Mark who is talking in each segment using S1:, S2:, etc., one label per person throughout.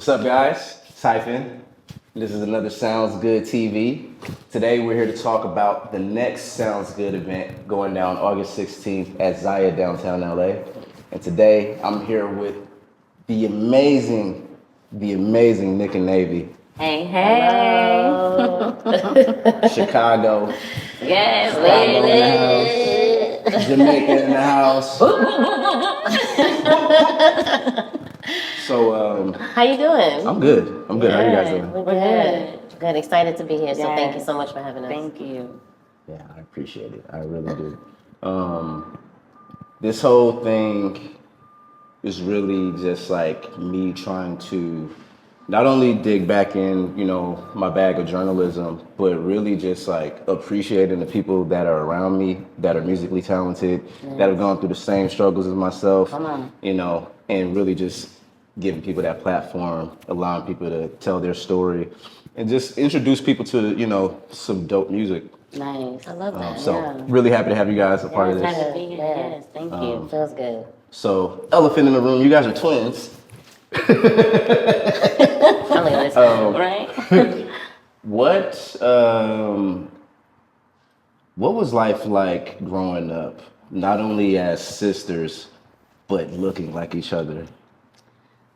S1: What's up, guys? It's HYPHEN. This is another Sounds Good TV. Today we're here to talk about the next Sounds Good event going down August 16th at Zaya, downtown LA. And today I'm here with the amazing Nick and Navi.
S2: Hey, hey.
S1: Chicago.
S2: Yes,
S1: Chicago in the house. Jamaican in the house. So,
S3: how you doing?
S1: I'm good. I'm good. How you guys doing?
S3: We're good. Good. Excited to be here. So thank you
S2: Yes.
S3: so much for having us.
S2: Thank you.
S1: Yeah, I appreciate it. I really do. This whole thing is really just like me trying to not only dig back in, my bag of journalism, but really just like appreciating the people that are around me, that are musically talented, that have gone through the same struggles as myself, and really just giving people that platform, allowing people to tell their story, and just introduce people to, some dope music.
S2: Nice.
S3: I love that.
S1: Really happy to have you guys a part of
S2: Yes,
S1: this.
S2: happy to be here. Yes, thank you.
S3: Feels good.
S1: So, elephant in the room, you guys are twins.
S2: Right?
S1: What was life like growing up, not only as sisters, but looking like each other?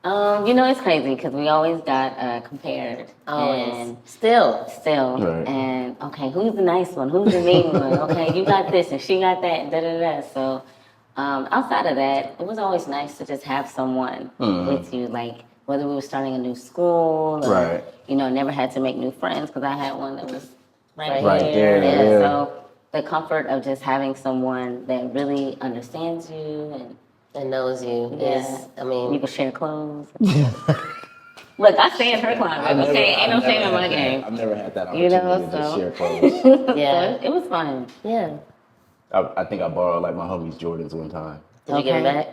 S2: It's crazy because we always got compared. And
S3: Still.
S1: Right.
S2: And okay, who's the nice one? Who's the mean one? Okay, you got this and she got that. Da da da. So outside of that, it was always nice to just have someone with you, like whether we were starting a new school, or, never had to make new friends because I had one that was right there.
S1: Yeah.
S2: So the comfort of just having someone that really understands you
S3: And knows you is,
S2: you can share clothes. Look, I stay in her closet. Ain't no shame in my game.
S1: I've never had that opportunity to just share clothes.
S3: yeah.
S2: So it was fun.
S3: Yeah.
S1: I think I borrowed like my homie's Jordans one time.
S3: Did you give it back?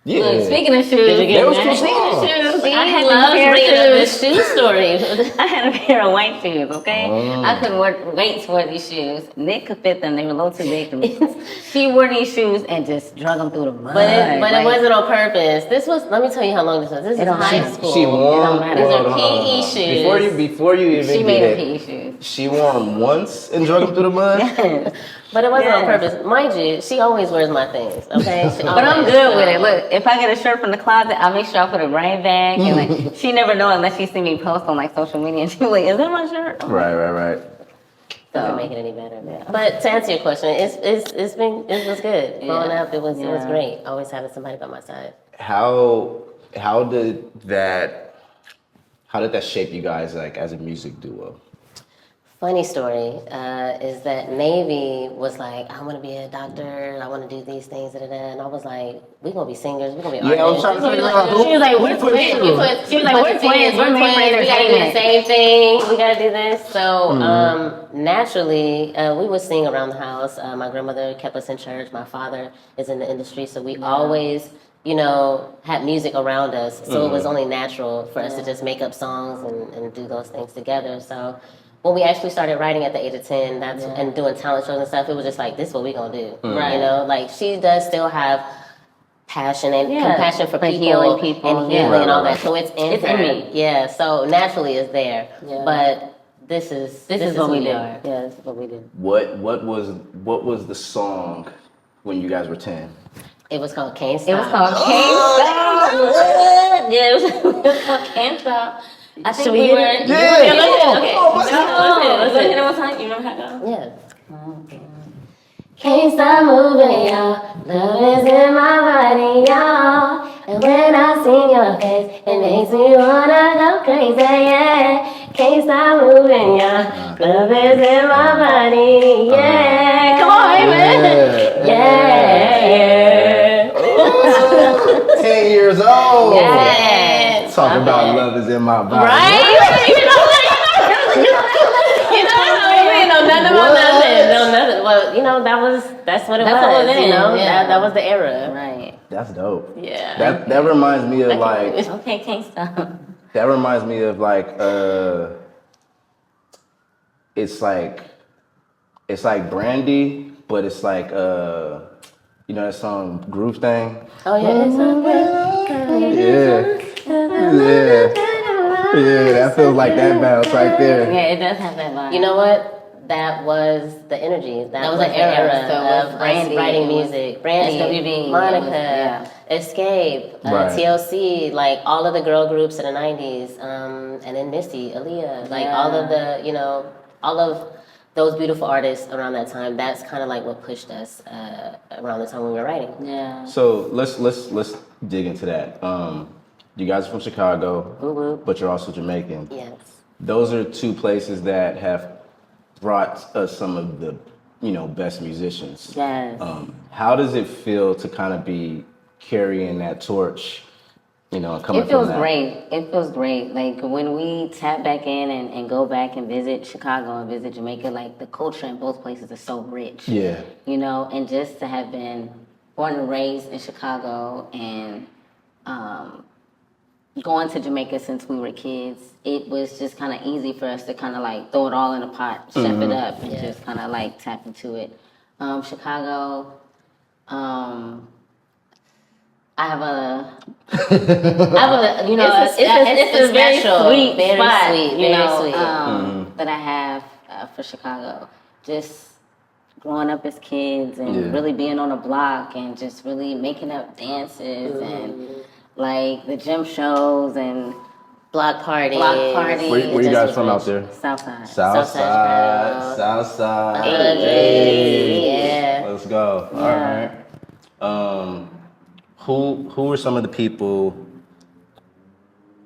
S1: Yeah.
S2: Look, speaking of shoes,
S1: They was too small.
S2: I had
S3: Love
S2: a pair
S3: bringing up
S2: of
S3: this
S2: shoes.
S3: shoe story.
S2: I had a pair of white shoes, okay? I couldn't wait to wear these shoes. Nick could fit them. They were a little too big for me. She wore these shoes and just drug them through the mud.
S3: But it wasn't on purpose. This was, let me tell you how long this was. This is high school.
S1: She wore them.
S2: matter.
S3: These are PE shoes.
S1: Before you even
S2: She made
S1: did
S2: them
S1: it,
S2: PE shoes.
S1: she wore them once and drug them through the mud.
S3: But it wasn't on
S2: Yes.
S3: purpose. Mind you, she always wears my things, okay?
S2: But I'm good with it. Look, if I get a shirt from the closet, I'll make sure I put it right back. And like, she never know unless she see me post on like social media. And she's like, "Is that my shirt?"
S1: Right.
S3: Doesn't make it any better. But to answer your question, it was good. Growing up, it was great. Always having somebody by my side.
S1: How did that shape you guys like as a music duo?
S3: Funny story is that Navi was like, I want to be a doctor, I want to do these things, and I was like, we're going to be singers, we're going to be
S1: Yeah, I was
S3: artists.
S1: trying to figure out who.
S2: She was like, "We're twins." She was like, "We're twins. We're made for
S3: We got to do the
S2: entertainment."
S3: same thing. We got to do this. So naturally, we would sing around the house. My grandmother kept us in church. My father is in the industry, so we always, had music around us. So it was only natural for us to just make up songs and do those things together. So when we actually started writing at the age of 10, and doing talent shows and stuff, it was just like, this is what we gonna do.
S2: Right.
S3: Like she does still have passion and compassion for people,
S2: healing people.
S3: and healing and all that. So it's in
S2: It's
S3: her.
S2: in me.
S3: Yeah. So naturally it's there.
S2: Yeah.
S3: But this is
S2: what we
S3: who
S2: do.
S3: are.
S2: Yeah, this is what we do.
S1: What was the song when you guys were 10?
S3: It was called Can't Stop.
S2: It was called Can't Stop. Yeah, it was called Can't Stop. I think
S3: Should we
S2: we
S3: hit
S2: were.
S3: it?
S2: Yeah, let's hit it. Okay.
S3: Let's
S2: Let's hit it one time. You remember how it goes?
S3: Yeah. Can't stop moving, y'all. Love is in my body, y'all. And when I see your face, it makes me wanna go crazy, yeah. Can't stop moving, y'all. Love is in my body, yeah. Come on, baby. Yeah.
S1: 10 years old.
S3: Yeah.
S1: Talk about love is in my body.
S3: Right? Nothing about nothing. No, nothing. Well, that's what it was.
S2: That's what it is, yeah.
S3: That was the era.
S2: Right.
S1: That's dope.
S3: Yeah.
S1: That reminds me of like
S2: Okay, Can't Stop.
S1: that reminds me of like it's like Brandy, but it's like that song Groove Thing.
S3: Oh yeah.
S1: Yeah. Yeah, that feels like that bounce right there.
S2: Yeah, it does have that vibe.
S3: You know what? That was the energy. That was the era
S2: So it was
S3: of
S2: Brandy,
S3: us writing
S2: it was
S3: music. Brandy,
S2: SWV,
S3: Monica, Escape,
S1: Right.
S3: TLC, like all of the girl groups in the 90s, and then Missy, Aaliyah, like all of the, all of those beautiful artists around that time. That's kind of like what pushed us around the time we were writing.
S2: Yeah.
S1: So let's dig into that. You guys are from Chicago, but you're also Jamaican.
S3: Yes.
S1: Those are two places that have brought us some of the, best musicians.
S2: Yes.
S1: How does it feel to kind of be carrying that torch, and coming
S2: It feels
S1: from that?
S2: great. It feels great. Like when we tap back in and go back and visit Chicago and visit Jamaica, like the culture in both places is so rich.
S1: Yeah.
S2: And just to have been born and raised in Chicago and going to Jamaica since we were kids, it was just kind of easy for us to kind of like throw it all in a pot, chef it up, and just kind of like tap into it. Chicago, I have a, it's a very
S3: special,
S2: sweet
S3: very
S2: spot,
S3: sweet,
S2: that I have for Chicago. Just growing up as kids and really being on a block and just really making up dances and like the gym shows and
S3: Block parties.
S1: Where you guys from out there?
S2: Southside.
S1: Southside.
S3: Yeah.
S1: Let's go.
S2: Yeah.
S1: All right. Who are some of the people,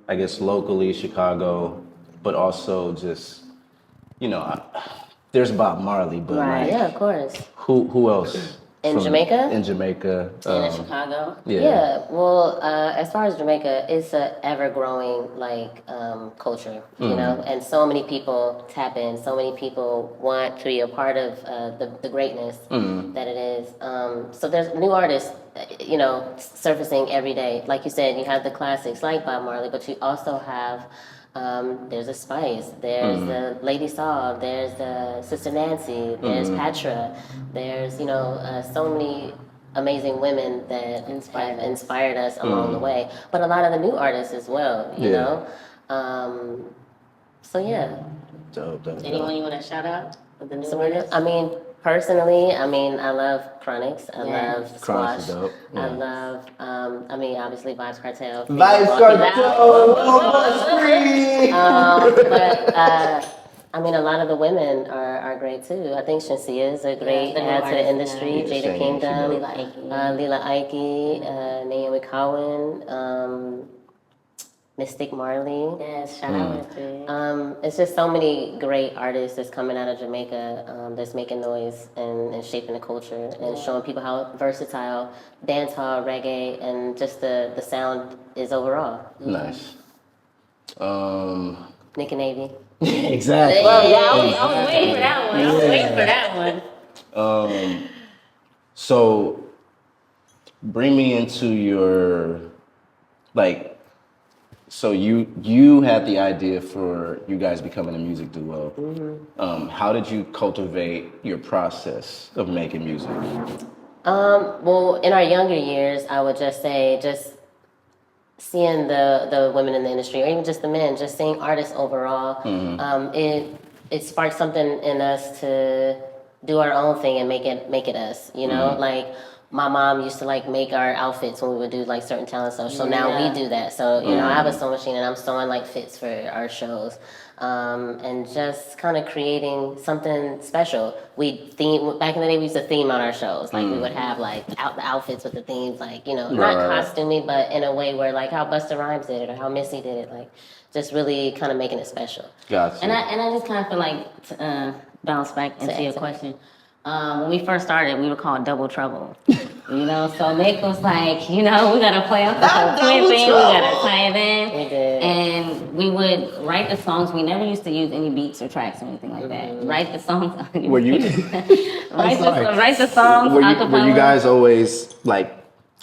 S1: I guess locally, Chicago, but also just, there's Bob Marley, but
S2: Right.
S3: Yeah, of course.
S1: who else?
S3: In Jamaica?
S1: In Jamaica.
S2: In Chicago.
S3: Yeah. Well, as far as Jamaica, it's a ever-growing culture, and so many people tap in. So many people want to be a part of the greatness that it is. So there's new artists, surfacing every day. Like you said, you have the classics like Bob Marley, but you also have. There's a Spice, there's the Lady Saw, there's the Sister Nancy, there's Patra, there's so many amazing women that have inspired us along the way. But a lot of the new artists as well, you know. So yeah.
S1: Dope.
S2: Anyone you want to shout out with the new
S3: So
S2: artists?
S3: personally, I love Chronics. I love
S1: Chronics
S3: Squash.
S1: is dope.
S3: I love, obviously Vibes Cartel.
S1: Vibes Cartel.
S3: A lot of the women are great too. I think Shansia is a great add to the industry.
S1: Yeah,
S3: Jada
S1: Shania,
S3: Kingdom,
S1: she
S3: Lila Ike, Naomi Cowan, Mystic Marley.
S2: Yes, shout out to it.
S3: It's just so many great artists that's coming out of Jamaica that's making noise and shaping the culture and showing people how versatile dancehall, reggae, and just the sound is overall.
S1: Nice.
S3: Nick and Navy.
S1: Exactly.
S2: Well, yeah, I was waiting for that one. I was waiting for that one.
S1: So, bring me into your, so you had the idea for you guys becoming a music duo. How did you cultivate your process of making music?
S3: Well, in our younger years, I would just say, seeing the women in the industry, or even just the men, just seeing artists overall, it sparked something in us to do our own thing and make it us. Like my mom used to make our outfits when we would do certain talent shows. So now we do that. So I have a sewing machine and I'm sewing fits for our shows. And just kind of creating something special. Back in the day, we used to theme on our shows. We would have the outfits with the themes, not costumey, but in a way where how Busta Rhymes did it or how Missy did it, just really kind of making it special.
S1: Gotcha.
S2: And I just kind of feel to bounce back into your question. When we first started, we were called Double Trouble. So Nick was we gotta play off the whole twin thing, we gotta tie it in.
S3: We did.
S2: And we would write the songs. We never used to use any beats or tracks or anything like that. Write the songs.
S1: Were you?
S2: write the songs.
S1: Were you guys always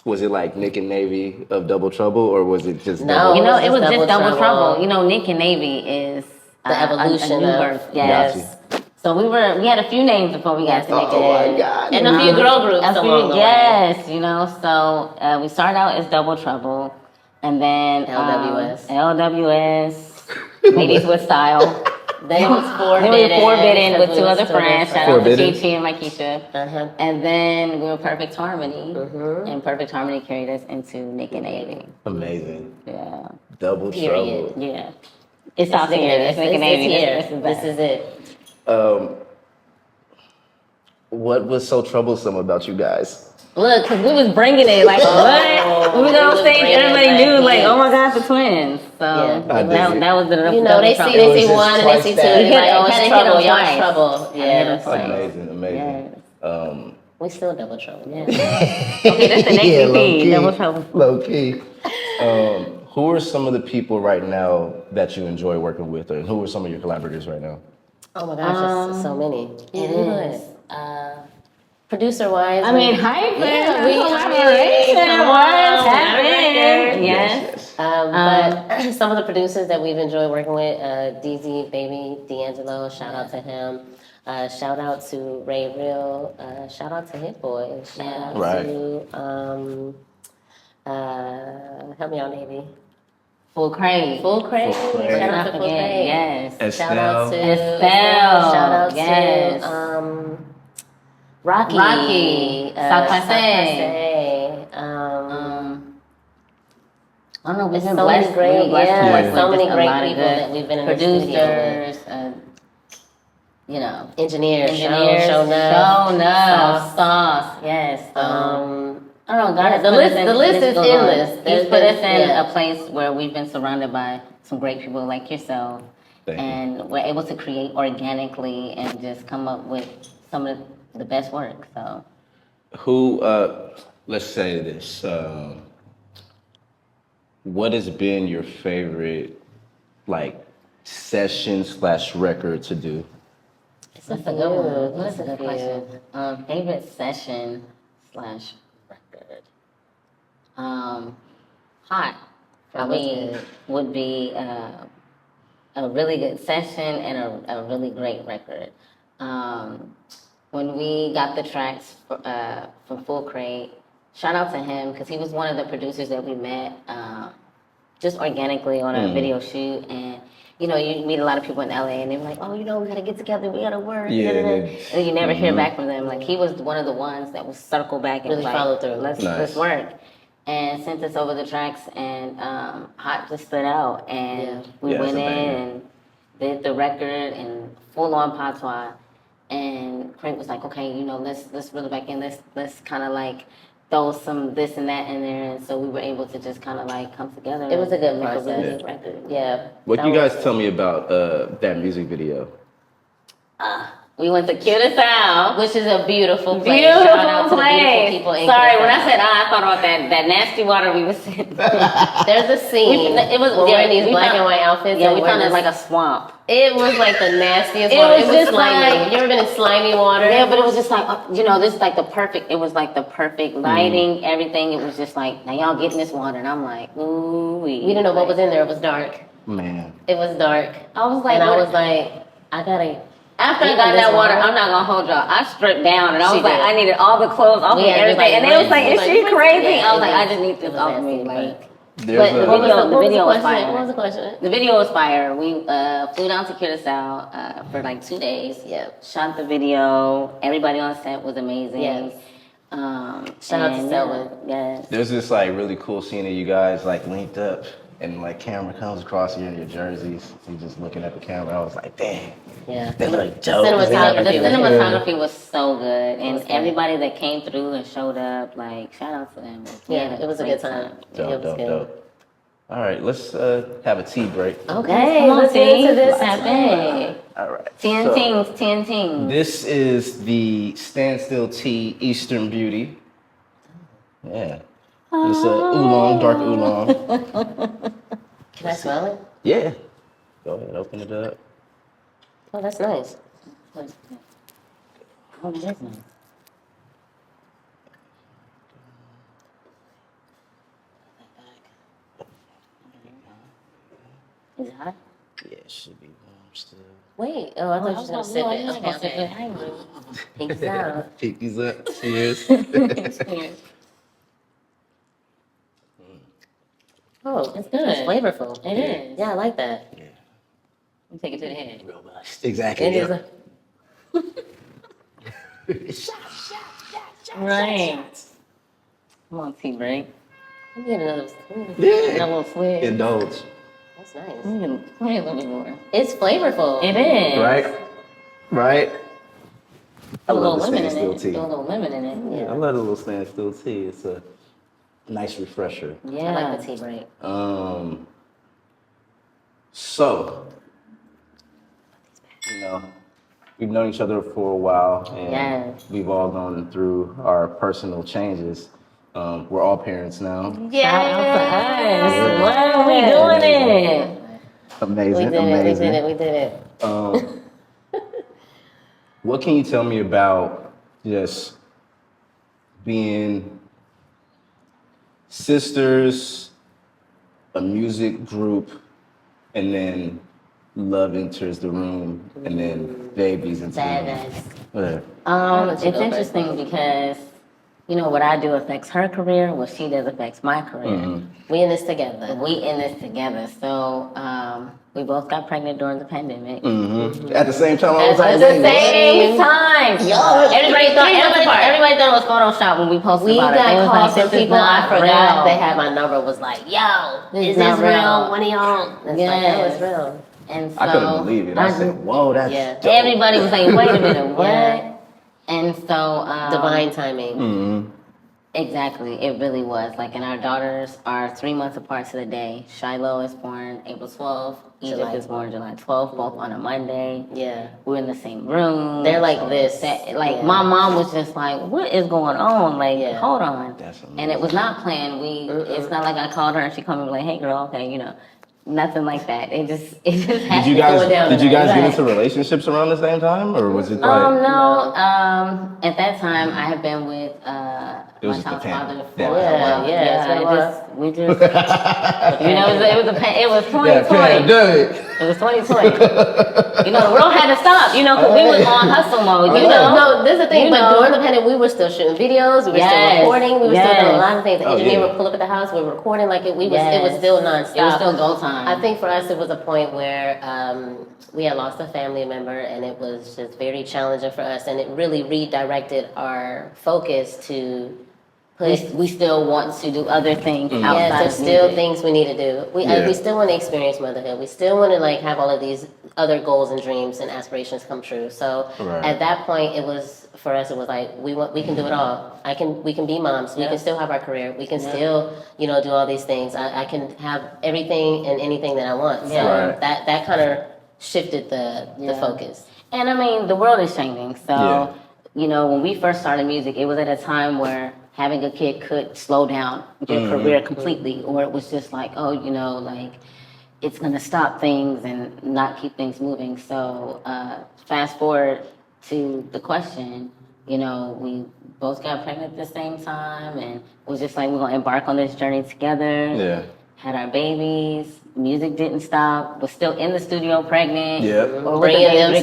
S1: was it Nick and Navy of Double Trouble, or was it just?
S3: No,
S2: it was just Double Trouble. Nick and Navy is
S3: the evolution
S2: a new birth. Yes.
S1: Gotcha.
S2: So we had a few names before we got to Nick and Navy.
S1: Oh my God.
S3: And a few girl groups along the way.
S2: Yes, so we started out as Double Trouble, and then
S3: LWS.
S2: LWS, Ladies with Style.
S3: Then it was
S2: Then we were Forbidden with two other friends. Shout out to
S1: Forbidden.
S2: Chi and Makisha. And then we were Perfect Harmony. And Perfect Harmony carried us into Nick and Navy.
S1: Amazing.
S2: Yeah.
S1: Double trouble.
S2: Yeah. It's out here. It's Nick and Navy.
S3: This is it.
S1: What was so troublesome about you guys?
S2: Look, because we was bringing it. Like, what? When we got on stage, everybody knew, like, oh my God, the twins. So that was the
S3: they see one and they see two. They're like, oh, it's trouble. Y'all in trouble. Yeah.
S1: Amazing.
S2: Yes.
S3: We still double trouble.
S2: Yeah. Okay, that's the next EP. Double trouble.
S1: Low key. Who are some of the people right now that you enjoy working with, or who are some of your collaborators right now?
S3: Oh my gosh, there's so many. It is. Producer-wise,
S2: HYPHEN.
S3: we
S2: collaboration was happening. Yes.
S3: But some of the producers that we've enjoyed working with, DZ Baby D'Angelo, shout out to him. Shout out to Ray Real. Shout out to Hit Boy. Shout out to help me out, Navy.
S2: Full Crate.
S3: Shout out to Full Crate.
S2: Yes.
S3: Shout out to
S2: Estelle.
S3: Shout out
S2: yes.
S3: to Rocky.
S2: Sakase. I don't know. We've been blessed.
S3: So many great people that we've been in
S2: producers. Engineers.
S3: Shown up.
S2: Sauce. Yes. I don't know. God,
S3: the list is endless.
S2: He's put us in a place where we've been surrounded by some great people like yourself, and we're able to create organically and just come up with some of the best work. So,
S1: who? Let's say this. What has been your favorite, session/record to do?
S2: That's a good one. That's a good question. Favorite session/record. Hot probably would be a really good session and a really great record. When we got the tracks from Full Crate, shout out to him because he was one of the producers that we met just organically on a video shoot. And you meet a lot of people in LA and they're like, oh, we gotta get together, we gotta work.
S1: Yeah,
S2: and you never hear back from them. Like he was one of the ones that was circle back and
S3: really follow through.
S2: Let's work. And sent us over the tracks, and Hot just stood out, and we went in and did the record in full on patois. And Craig was like, okay, let's reel it back in. Let's kind of throw some this and that in there, and so we were able to just kind of come together.
S3: It was a good
S2: process.
S3: process. Really good record. Yeah.
S1: What you guys tell me about that music video?
S2: We went to Curacao,
S3: which is a beautiful place. Shout out to the beautiful people in
S2: Sorry,
S3: Curacao.
S2: when I said I thought about that nasty water we was in.
S3: There's a scene.
S2: It was
S3: wearing these black and white outfits.
S2: Yeah, we found it like a swamp.
S3: It was like the nastiest water. It was slimy. You ever been in slimy water?
S2: Yeah, but it was just this is the perfect. It was the perfect lighting, everything. It was just now y'all getting this water, and I'm like, ooh, we
S3: didn't know what was in there. It was dark.
S1: Man,
S3: it was dark.
S2: I was like,
S3: I gotta.
S2: After I got that water, I'm not gonna hold y'all. I stripped down and I was I needed all the clothes off me and everything. And they was like, is she crazy? I was like, I just need this off me. But the video was fire.
S3: What was the question?
S2: The video was fire. We flew down to Curacao for 2 days.
S3: Yeah.
S2: Shot the video. Everybody on set was amazing.
S3: Yes. Shout out to Selwyn.
S2: Yes.
S1: There's this really cool scene of you guys linked up. And camera comes across you in your jerseys. You just looking at the camera. I was like, dang.
S3: Yeah.
S1: They look dope.
S2: The cinematography was so good. And everybody that came through and showed up, shout out to them.
S3: Yeah, it was a good time.
S1: Dope. All right, let's have a tea break.
S2: Okay, let's get into this.
S1: All right.
S2: 10 things.
S1: This is the Standstill Tea Eastern Beauty. Yeah. It's a oolong, dark oolong.
S3: Can I smell it?
S1: Yeah. Go ahead, open it up.
S3: Oh, that's nice.
S2: Oh, that is nice. Is it hot?
S1: Yeah, it should be warm still.
S3: Wait, I thought you were going to sip it. Pinkies out.
S1: Pinkies up. Cheers.
S2: Cheers.
S3: Oh, it's good. It's flavorful.
S2: It is.
S3: Yeah, I like that.
S1: Yeah.
S2: You take it to the head.
S1: Robust. Exactly.
S3: It is
S1: Yeah.
S2: Right. Come on, tea break.
S3: Let me get another.
S2: That little swig.
S1: Indulge.
S3: That's nice.
S2: Give me a little bit more.
S3: It's flavorful.
S2: It is.
S1: Right? Right? I
S2: Throw a little
S1: love the
S2: lemon in
S1: standstill
S2: it.
S1: tea.
S2: Throw a little lemon in it.
S1: Yeah, I love the little standstill tea. It's a nice refresher.
S2: Yeah.
S3: I like the tea break.
S1: So, we've known each other for a while, and
S2: Yes.
S1: we've all gone through our personal changes. We're all parents now.
S2: Shout out to us. Wow, we doing it.
S1: Amazing,
S3: We did
S1: amazing.
S3: it. We did it.
S1: What can you tell me about just being sisters, a music group, and then love enters the room, and then babies into the room?
S3: Badass.
S1: Whatever.
S2: It's interesting because, what I do affects her career, what she does affects my career.
S3: We in this together.
S2: We in this together. So we both got pregnant during the pandemic.
S1: At the same time, I was
S2: At
S1: like,
S2: the same time. Everybody thought it was Photoshop when we posted
S3: We
S2: about it. They
S3: got
S2: was
S3: calls
S2: like,
S3: from
S2: this is
S3: people I
S2: not
S3: forgot
S2: real.
S3: they had my number. Was like, yo,
S2: This
S3: is
S2: not
S3: this real?
S2: real.
S3: One of y'all? It's like, no, it's real.
S2: And so
S1: I couldn't believe it. I said, whoa, that's dope.
S2: everybody was like, wait a minute, what?
S3: Yeah.
S2: And so
S3: Divine timing.
S2: Exactly, it really was. Like, and our daughters are 3 months apart to the day. Shiloh is born April 12th. Egypt
S3: July
S2: is born July 12th, both on a Monday.
S3: Yeah.
S2: We're in the same room.
S3: They're like this.
S2: My mom was just like, what is going on? Like, hold on.
S1: That's amazing.
S2: And it was not planned. It's not like I called her and she called me like, hey girl, okay, nothing like that. It just happened.
S1: Did you guys get into relationships around the same time, or was it like?
S2: No. At that time, I had been with
S1: It was
S2: my
S1: just the
S2: child's father
S1: pan-
S2: for
S1: that-
S2: a while.
S3: Yeah,
S2: We just, it was 2020. It was 2020. The world had to stop. Because we was on hustle mode.
S3: No, this is the thing. But during the pandemic, we were still shooting videos. We were still recording. We were still doing a lot of things. The engineer would pull up at the house. We were recording it was still nonstop.
S2: It was still go time.
S3: I think for us, it was a point where we had lost a family member, and it was just very challenging for us. And it really redirected our focus to.
S2: We still want to do other things outside
S3: Yeah,
S2: of
S3: there's still
S2: music.
S3: things we need to do. We still want to experience motherhood. We still want to have all of these other goals and dreams and aspirations come true. So at that point, it was for us. It was like we can do it all. We can be moms. We can still have our career. We can still do all these things. I can have everything and anything that I want. So that kind of shifted the focus.
S2: And I mean, the world is changing. So when we first started music, it was at a time where having a kid could slow down your career completely, or it was just like, it's going to stop things and not keep things moving. So fast forward to the question, we both got pregnant at the same time, and it was just like, we're going to embark on this journey together.
S1: Yeah.
S2: Had our babies, music didn't stop, was still in the studio pregnant, or
S3: bringing them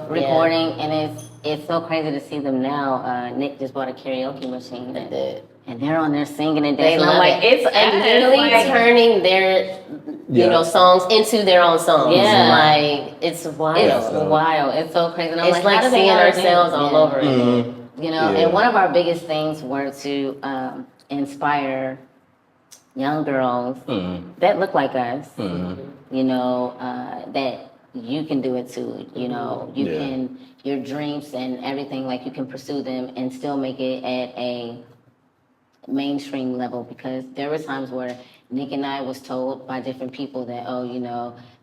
S2: recording, and it's so crazy to see them now. Nick just bought a karaoke machine, and they're on there singing and dancing. I'm like, it's
S3: literally turning their songs into their own songs.
S2: Yeah,
S3: it's wild.
S2: It's wild. It's so crazy. And I'm
S3: it's like seeing ourselves all over again.
S2: And one of our biggest things were to inspire young girls that look like us, that you can do it too. You can, your dreams and everything, you can pursue them and still make it at a mainstream level, because there were times where Nick and I was told by different people that,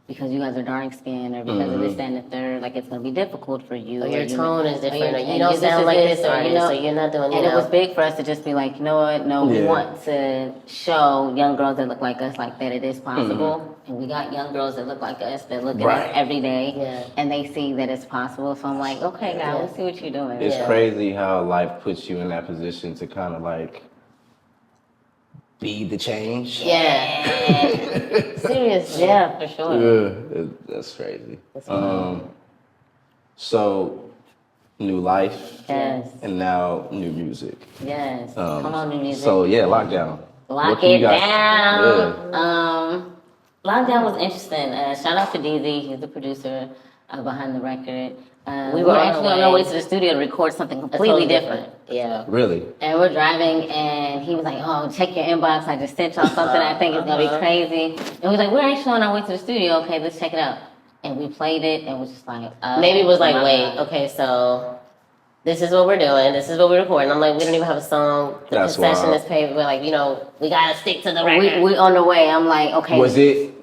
S2: because you guys are dark skinned, or because of this, that, and the third, it's going to be difficult for you.
S3: Or your tone is different, or you
S2: and
S3: don't sound like this artist, so you're not doing.
S2: And it was big for us to just be like, you know what? No, we want to show young girls that look like us that it is possible. And we got young girls that look like us, that look at us every day, and they see that it's possible. So I'm like, okay, guys, let's see what you're doing.
S1: It's crazy how life puts you in that position to kind of be the change.
S3: Seriously.
S2: Yeah, for sure.
S1: Yeah, that's crazy. So, new life, and now new music.
S2: Yes, come on, new music.
S1: So lockdown.
S2: Lock it down. Lockdown was interesting. Shout out to DZ, he's the producer behind the record. We
S3: We
S2: were
S3: were on
S2: actually
S3: our
S2: on our way
S3: way.
S2: to the studio to record something completely
S3: Totally
S2: different.
S3: Yeah.
S1: Really?
S2: And we're driving, and he was like, "Oh, check your inbox. I just sent y'all something. I think it's gonna be crazy." And we was like, "We're actually on our way to the studio. Okay, let's check it out." And we played it, and was just like,
S3: Maybe was like,
S2: my
S3: wait,
S2: God.
S3: okay, so this is what we're doing. This is what we're recording. I'm like, we don't even have a song. The
S1: That's
S3: concession
S1: wild.
S3: is paid. We're like, we gotta stick to the record.
S2: We on the way. I'm like, okay.
S1: Was it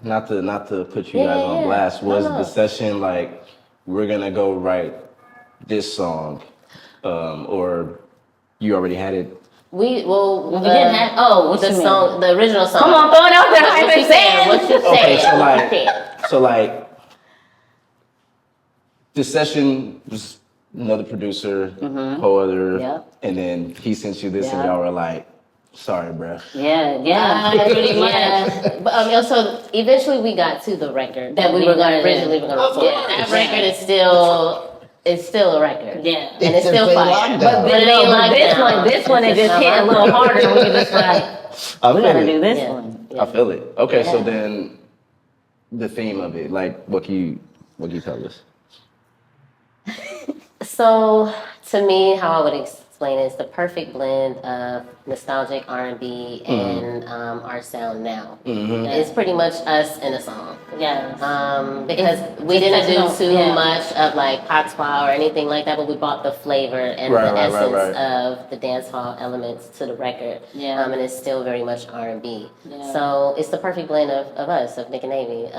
S1: not to put you guys on
S3: Yeah.
S1: blast? Was
S3: No.
S1: the session like we're gonna go write this song, or you already had it?
S2: We didn't have. Oh, what
S3: the
S2: you mean?
S3: song, the original song.
S2: Come on, throw it out there.
S3: What
S2: Hyphen
S3: you saying? What you
S1: Okay,
S3: saying?
S1: so like the session was another producer, whole other,
S2: Yep.
S1: and then he sent you this, and
S2: Yep.
S1: y'all were like, "Sorry, bruh."
S2: Yeah, pretty much.
S3: Yeah. But so eventually we got to the record that we were going to originally record.
S2: Yeah.
S3: That record is still a record.
S2: Yeah.
S3: And it's still
S4: It's
S3: fire.
S4: lockdown.
S3: But it ain't lockdown.
S2: this one is
S3: It's
S2: just
S3: not
S2: hit a little
S3: lockdown.
S2: harder. And we just like,
S1: I
S2: we
S1: feel
S2: gotta
S1: it.
S2: do this
S3: Yeah.
S2: one.
S1: I feel it. Okay, so
S2: Yeah.
S1: then the theme of it, like, what can you tell us?
S3: So to me, how I would explain it is the perfect blend of nostalgic R&B and our sound now. It's pretty much us in a song.
S2: Yes.
S3: Because we didn't do
S2: intentional,
S3: too
S2: yeah.
S3: much of like patois or anything like that, but we brought the flavor and
S1: Right,
S3: the
S1: right,
S3: essence
S1: right.
S3: of the dancehall elements to the record.
S2: Yeah.
S3: And it's still very much R&B.
S2: Yeah.
S3: So it's the perfect blend of us, of Nick and Navy.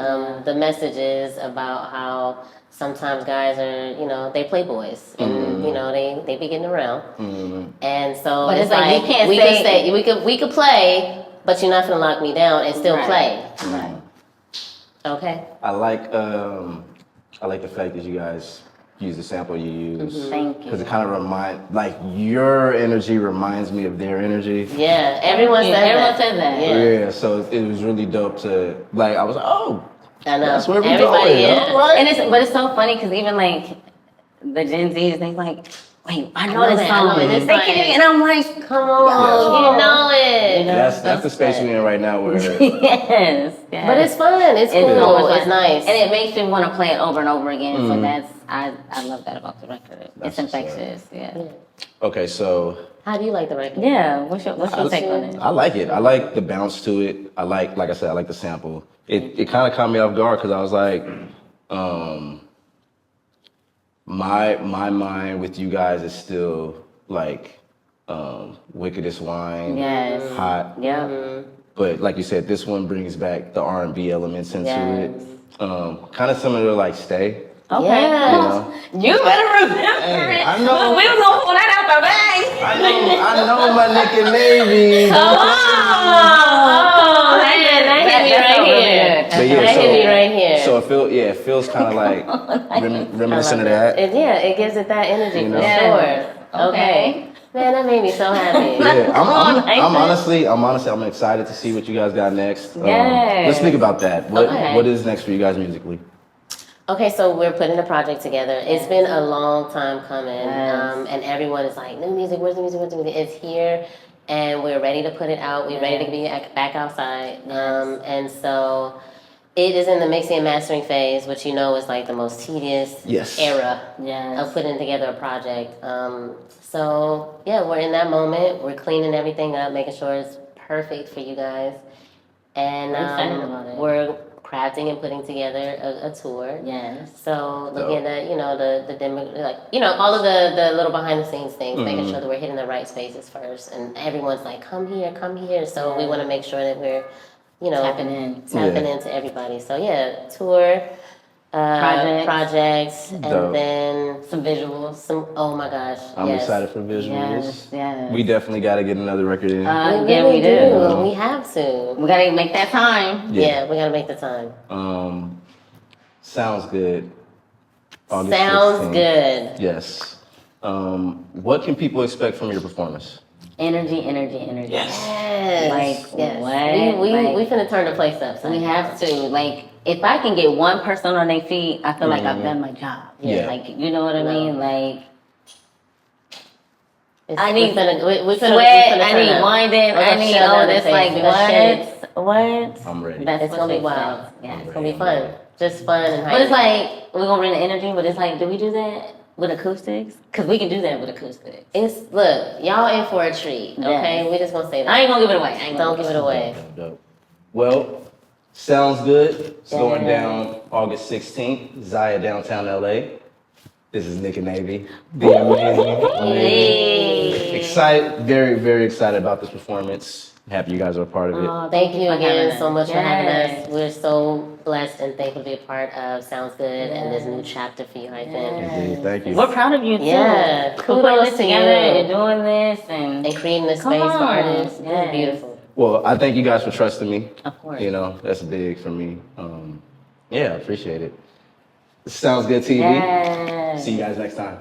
S3: The message is about how sometimes guys are, they playboys and they be getting around. And so
S2: But
S3: it's
S2: it's like,
S3: like
S2: you can't
S3: we
S2: say-
S3: can stay, we could play, but you're not gonna lock me down and still
S2: Right.
S3: play.
S2: Right.
S3: Okay.
S1: I like the fact that you guys use the sample you use.
S2: Thank you.
S1: Because it kind of your energy reminds me of their energy.
S3: Yeah, everyone said
S2: Everyone
S3: that.
S2: said that.
S3: Yeah.
S1: So it was really dope to, I was like, oh,
S3: I know.
S1: that's where we're
S3: Everybody,
S1: going.
S3: yeah.
S1: All right.
S2: And it's so funny because even like the Gen Zs, they like, wait, I know
S3: know
S2: this
S3: that, I know
S2: song.
S3: it. It's
S2: They
S3: like-
S2: get it, and I'm like,
S3: Come on, you know it.
S2: You know?
S1: That's the space we're in right now where
S2: yes.
S3: But it's fun. It's cool.
S2: so much
S3: It's
S2: fun.
S3: nice.
S2: And it makes you want to play it over and over again. So I love that about the record.
S1: That's
S2: It's
S1: what's up.
S2: infectious. Yeah.
S1: okay, so
S3: How do you like the record?
S2: Yeah. What's your take on it?
S1: I like it. I like the bounce to it. Like I said, I like the sample. It kind of caught me off guard because I was like, my mind with you guys is still like Wickedest Wine,
S2: Yes.
S1: Hot.
S2: Yep.
S1: But like you said, this one brings back the R&B elements into
S2: Yes.
S1: it. Kind of similar to like Stay.
S2: Okay.
S3: Yeah.
S1: You know?
S2: You better remember
S1: Hey,
S2: it.
S1: I know.
S2: We was gonna pull that out the bag.
S1: I know my Nick and Navy.
S3: Oh, that hit me right here.
S1: But yeah,
S3: That hit me right here.
S1: So it feels kind of like reminiscent of that.
S3: It gives it that energy
S1: You
S3: for
S1: know?
S3: sure. Okay. Man, that made me so happy.
S1: Yeah, I'm
S2: Nathan.
S1: honestly, I'm excited to see what you guys got next.
S2: Yes.
S1: Let's speak about that.
S3: Okay.
S1: What is next for you guys musically?
S3: Okay, so we're putting a project together. It's been a long time coming,
S2: Yes.
S3: and everyone is like, "New music, where's the music? Where's the music?" It's here, and we're ready to put it out. We're ready to be back outside, and so it is in the mixing and mastering phase, which is like the most tedious
S1: Yes.
S3: era
S2: Yes.
S3: of putting together a project. So yeah, we're in that moment. We're cleaning everything up, making sure it's perfect for you guys, and
S2: We're excited about it.
S3: we're crafting and putting together a tour.
S2: Yes.
S3: So looking at the demo, all of the little behind the scenes things, making sure that we're hitting the right spaces first, and everyone's like, come here. So we want to make sure that we're
S2: Tapping in.
S3: tapping into everybody. So yeah, tour, projects, and
S1: Dope.
S3: then
S2: Some visuals.
S3: oh my gosh,
S1: I'm
S3: yes.
S1: excited for visuals.
S2: Yes.
S1: We definitely got to get another record in.
S3: We
S2: Yeah,
S3: really
S2: we do.
S3: We have to.
S2: We gotta make that time.
S3: Yeah, we gotta make the time.
S1: Sounds good. August
S3: Sounds
S1: 16th.
S3: good.
S1: Yes. What can people expect from your performance?
S2: Energy.
S3: Yes.
S2: Like,
S3: yes.
S2: what?
S3: We
S2: Like-
S3: we finna turn the place up.
S2: We have to. Like, if I can get one person on their feet, I feel like I've done my job.
S1: Yeah.
S2: Like, you know what I mean? Like, I need
S3: we
S2: sweat. I need winding. I need all this. Like
S3: what?
S2: What?
S1: I'm ready.
S3: It's gonna be wild.
S2: Yeah,
S3: It's gonna be fun. Just fun and
S2: but it's like we're gonna bring the energy. But it's like, do we do that with acoustics? Because we can do that with acoustics.
S3: Look, y'all in for a treat. Okay, we just gonna say that.
S2: I ain't gonna give it away.
S3: Don't give it away.
S1: Dope. Well, sounds good. It's going down August 16th, Zaya, downtown LA. This is Nick and Navi. The amazing. Excited, very, very excited about this performance. Happy you guys are a part of it.
S3: Thank you again so much for having us. We're so blessed and thankful to be a part of Sounds Good and this new chapter for HYPHEN.
S1: Indeed, thank you.
S2: We're proud of you too.
S3: Yeah,
S2: For putting
S3: kudos
S2: this
S3: to
S2: together
S3: you.
S2: and doing this and
S3: creating this space for artists. It's beautiful.
S1: Well, I thank you guys for trusting me.
S2: Of course.
S1: You know, that's big for me. Yeah, I appreciate it. Sounds Good TV.
S2: Yes.
S1: See you guys next time.